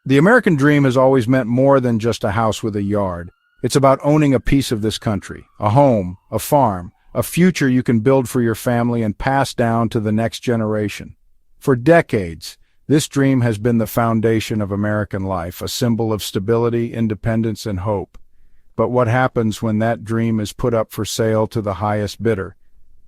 The American dream has always meant more than just a house with a yard. It's about owning a piece of this country, a home, a farm, a future you can build for your family and pass down to the next generation. For decades, this dream has been the foundation of American life, a symbol of stability, independence, and hope. But what happens when that dream is put up for sale to the highest bidder,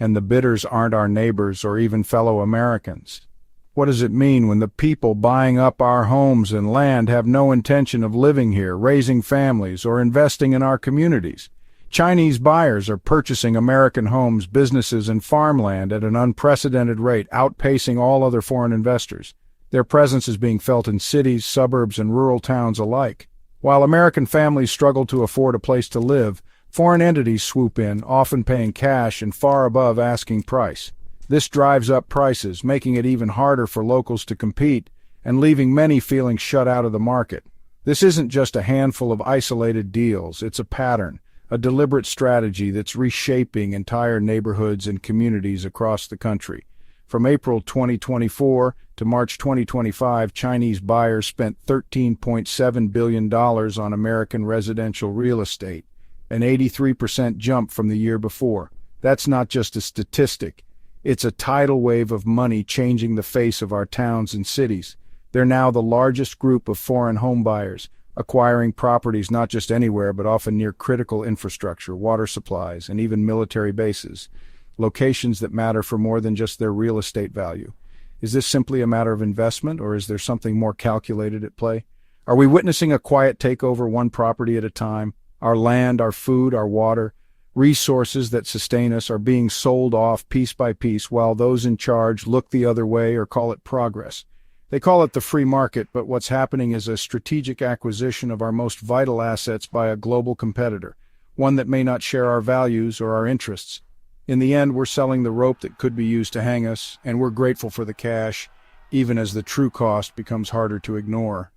and the bidders aren't our neighbors or even fellow Americans? What does it mean when the people buying up our homes and land have no intention of living here, raising families, or investing in our communities? Chinese buyers are purchasing American homes, businesses, and farmland at an unprecedented rate, outpacing all other foreign investors. Their presence is being felt in cities, suburbs, and rural towns alike. While American families struggle to afford a place to live, foreign entities swoop in, often paying cash and far above asking price. This drives up prices, making it even harder for locals to compete and leaving many feeling shut out of the market. This isn't just a handful of isolated deals, it's a pattern, a deliberate strategy that's reshaping entire neighborhoods and communities across the country. From April 2024 to March 2025, Chinese buyers spent $13.7 billion on American residential real estate, an 83% jump from the year before. That's not just a statistic. It's a tidal wave of money changing the face of our towns and cities. They're now the largest group of foreign home buyers, acquiring properties not just anywhere but often near critical infrastructure, water supplies, and even military bases, locations that matter for more than just their real estate value. Is this simply a matter of investment, or is there something more calculated at play? Are we witnessing a quiet takeover one property at a time? Our land, our food, our water, resources that sustain us are being sold off piece by piece while those in charge look the other way or call it progress. They call it the free market, but what's happening is a strategic acquisition of our most vital assets by a global competitor, one that may not share our values or our interests. In the end, we're selling the rope that could be used to hang us, and we're grateful for the cash, even as the true cost becomes harder to ignore.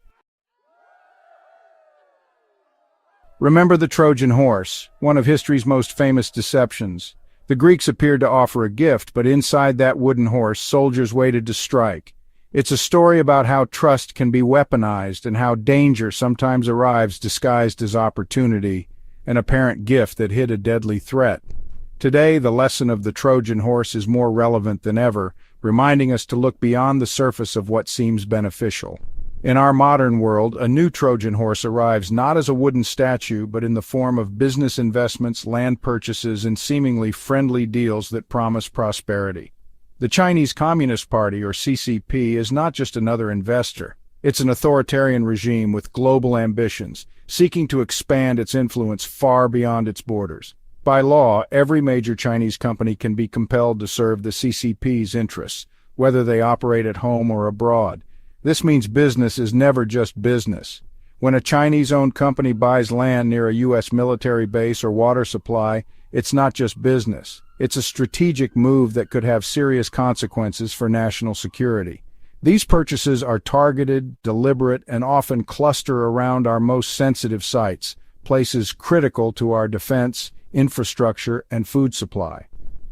Remember the Trojan horse, one of history's most famous deceptions. The Greeks appeared to offer a gift, but inside that wooden horse, soldiers waited to strike. It's a story about how trust can be weaponized and how danger sometimes arrives disguised as opportunity, an apparent gift that hid a deadly threat. Today, the lesson of the Trojan horse is more relevant than ever, reminding us to look beyond the surface of what seems beneficial. In our modern world, a new Trojan horse arrives not as a wooden statue, but in the form of business investments, land purchases, and seemingly friendly deals that promise prosperity. The Chinese Communist Party, or CCP, is not just another investor. It's an authoritarian regime with global ambitions, seeking to expand its influence far beyond its borders. By law, every major Chinese company can be compelled to serve the CCP's interests, whether they operate at home or abroad. This means business is never just business. When a Chinese-owned company buys land near a U.S. military base or water supply, it's not just business. It's a strategic move that could have serious consequences for national security. These purchases are targeted, deliberate, and often cluster around our most sensitive sites, places critical to our defense, infrastructure, and food supply.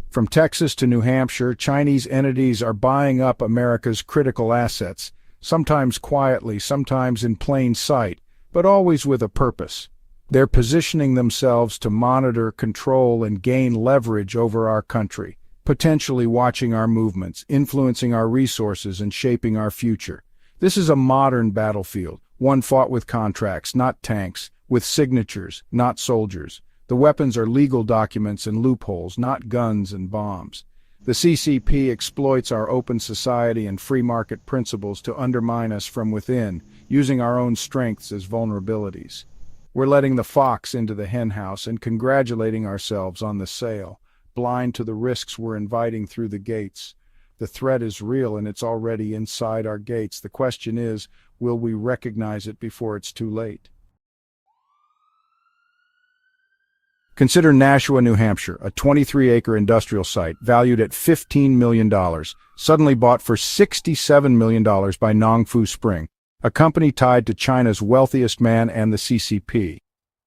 From Texas to New Hampshire, Chinese entities are buying up America's critical assets, sometimes quietly, sometimes in plain sight, but always with a purpose. They're positioning themselves to monitor, control, and gain leverage over our country, potentially watching our movements, influencing our resources, and shaping our future. This is a modern battlefield, one fought with contracts, not tanks, with signatures, not soldiers. The weapons are legal documents and loopholes, not guns and bombs. The CCP exploits our open society and free market principles to undermine us from within, using our own strengths as vulnerabilities. We're letting the fox into the henhouse and congratulating ourselves on the sale, blind to the risks we're inviting through the gates. The threat is real and it's already inside our gates. The question is, will we recognize it before it's too late? Consider Nashua, New Hampshire, a 23-acre industrial site valued at $15 million, suddenly bought for $67 million by Nongfu Spring, a company tied to China's wealthiest man and the CCP.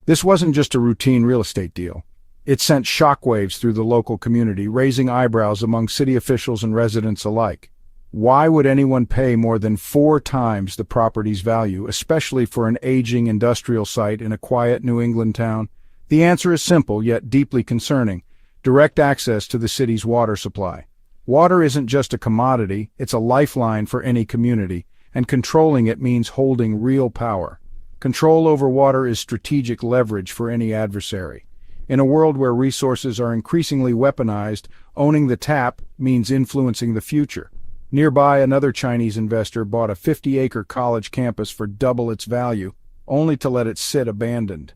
This wasn't just a routine real estate deal. It sent shockwaves through the local community, raising eyebrows among city officials and residents alike. Why would anyone pay more than 4 times the property's value, especially for an aging industrial site in a quiet New England town? The answer is simple, yet deeply concerning: direct access to the city's water supply. Water isn't just a commodity, it's a lifeline for any community, and controlling it means holding real power. Control over water is strategic leverage for any adversary. In a world where resources are increasingly weaponized, owning the tap means influencing the future. Nearby, another Chinese investor bought a 50-acre college campus for double its value, only to let it sit abandoned.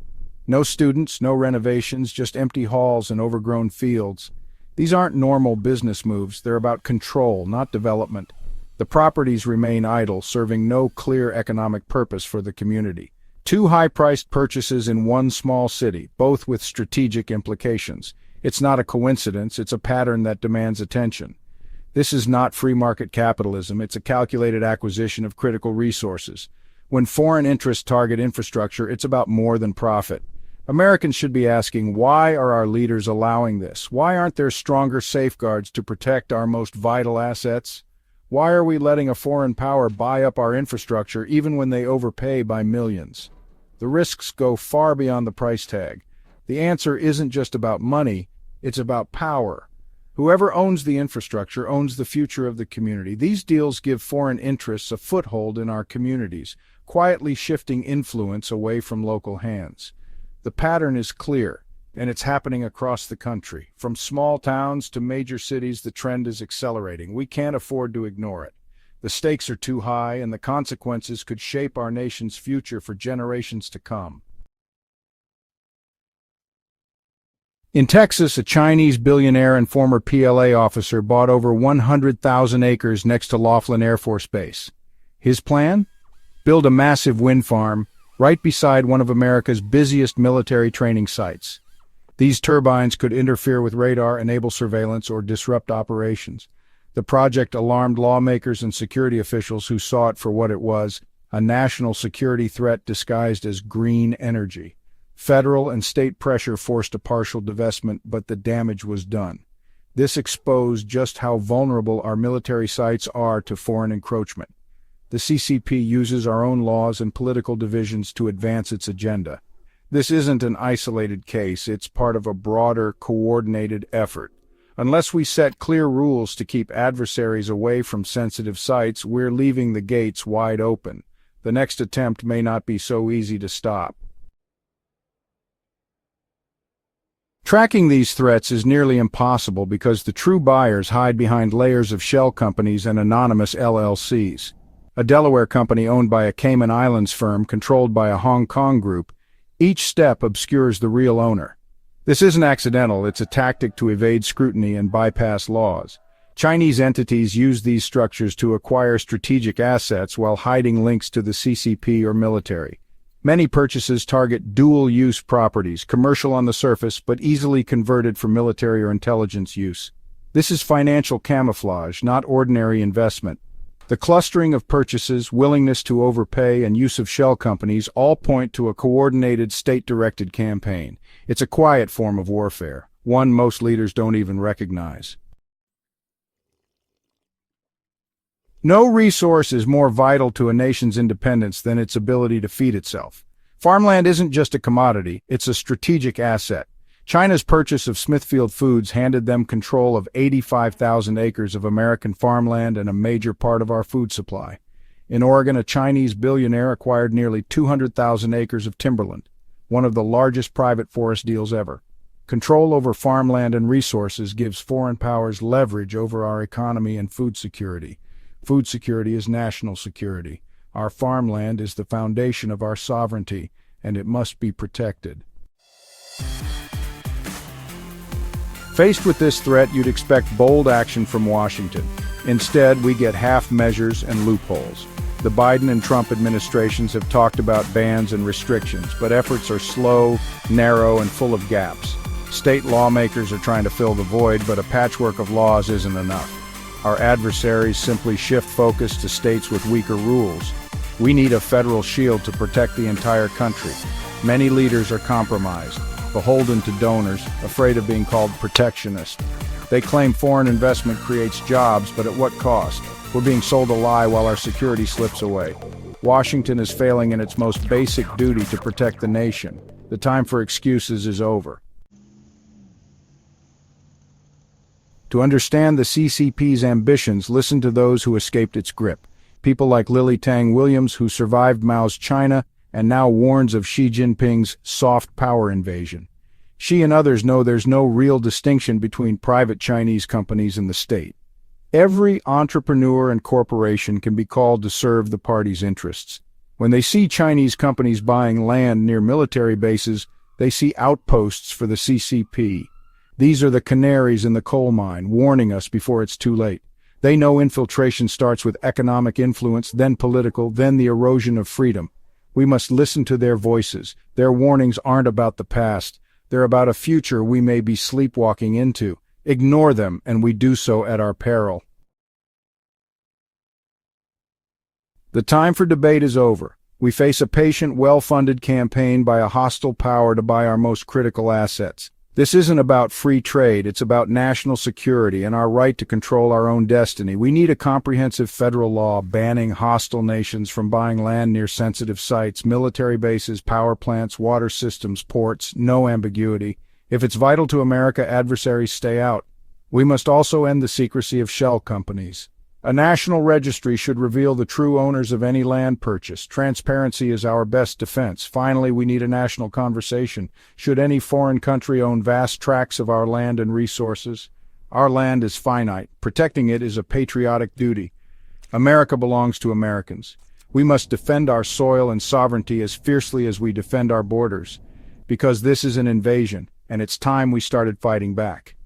No students, no renovations, just empty halls and overgrown fields. These aren't normal business moves, they're about control, not development. The properties remain idle, serving no clear economic purpose for the community. 2 high-priced purchases in one small city, both with strategic implications. It's not a coincidence, it's a pattern that demands attention. This is not free market capitalism, it's a calculated acquisition of critical resources. When foreign interests target infrastructure, it's about more than profit. Americans should be asking, why are our leaders allowing this? Why aren't there stronger safeguards to protect our most vital assets? Why are we letting a foreign power buy up our infrastructure even when they overpay by millions? The risks go far beyond the price tag. The answer isn't just about money, it's about power. Whoever owns the infrastructure owns the future of the community. These deals give foreign interests a foothold in our communities, quietly shifting influence away from local hands. The pattern is clear, and it's happening across the country. From small towns to major cities, the trend is accelerating. We can't afford to ignore it. The stakes are too high, and the consequences could shape our nation's future for generations to come. In Texas, a Chinese billionaire and former PLA officer bought over 100,000 acres next to Laughlin Air Force Base. His plan? Build a massive wind farm right beside one of America's busiest military training sites. These turbines could interfere with radar, enable surveillance, or disrupt operations. The project alarmed lawmakers and security officials who saw it for what it was: a national security threat disguised as green energy. Federal and state pressure forced a partial divestment, but the damage was done. This exposed just how vulnerable our military sites are to foreign encroachment. The CCP uses our own laws and political divisions to advance its agenda. This isn't an isolated case, it's part of a broader, coordinated effort. Unless we set clear rules to keep adversaries away from sensitive sites, we're leaving the gates wide open. The next attempt may not be so easy to stop. Tracking these threats is nearly impossible because the true buyers hide behind layers of shell companies and anonymous LLCs. A Delaware company owned by a Cayman Islands firm controlled by a Hong Kong group. Each step obscures the real owner. This isn't accidental, it's a tactic to evade scrutiny and bypass laws. Chinese entities use these structures to acquire strategic assets while hiding links to the CCP or military. Many purchases target dual-use properties, commercial on the surface but easily converted for military or intelligence use. This is financial camouflage, not ordinary investment. The clustering of purchases, willingness to overpay, and use of shell companies all point to a coordinated, state-directed campaign. It's a quiet form of warfare, one most leaders don't even recognize. No resource is more vital to a nation's independence than its ability to feed itself. Farmland isn't just a commodity, it's a strategic asset. China's purchase of Smithfield Foods handed them control of 85,000 acres of American farmland and a major part of our food supply. In Oregon, a Chinese billionaire acquired nearly 200,000 acres of timberland, one of the largest private forest deals ever. Control over farmland and resources gives foreign powers leverage over our economy and food security. Food security is national security. Our farmland is the foundation of our sovereignty, and it must be protected. Faced with this threat, you'd expect bold action from Washington. Instead, we get half measures and loopholes. The Biden and Trump administrations have talked about bans and restrictions, but efforts are slow, narrow, and full of gaps. State lawmakers are trying to fill the void, but a patchwork of laws isn't enough. Our adversaries simply shift focus to states with weaker rules. We need a federal shield to protect the entire country. Many leaders are compromised, beholden to donors, afraid of being called protectionist. They claim foreign investment creates jobs, but at what cost? We're being sold a lie while our security slips away. Washington is failing in its most basic duty to protect the nation. The time for excuses is over. To understand the CCP's ambitions, listen to those who escaped its grip. People like Lily Tang Williams, who survived Mao's China and now warns of Xi Jinping's soft power invasion. She and others know there's no real distinction between private Chinese companies and the state. Every entrepreneur and corporation can be called to serve the party's interests. When they see Chinese companies buying land near military bases, they see outposts for the CCP. These are the canaries in the coal mine, warning us before it's too late. They know infiltration starts with economic influence, then political, then the erosion of freedom. We must listen to their voices. Their warnings aren't about the past. They're about a future we may be sleepwalking into. Ignore them, and we do so at our peril. The time for debate is over. We face a patient, well-funded campaign by a hostile power to buy our most critical assets. This isn't about free trade, it's about national security and our right to control our own destiny. We need a comprehensive federal law banning hostile nations from buying land near sensitive sites, military bases, power plants, water systems, ports, no ambiguity. If it's vital to America, adversaries stay out. We must also end the secrecy of shell companies. A national registry should reveal the true owners of any land purchase. Transparency is our best defense. Finally, we need a national conversation. Should any foreign country own vast tracts of our land and resources? Our land is finite. Protecting it is a patriotic duty. America belongs to Americans. We must defend our soil and sovereignty as fiercely as we defend our borders, because this is an invasion, and it's time we started fighting back.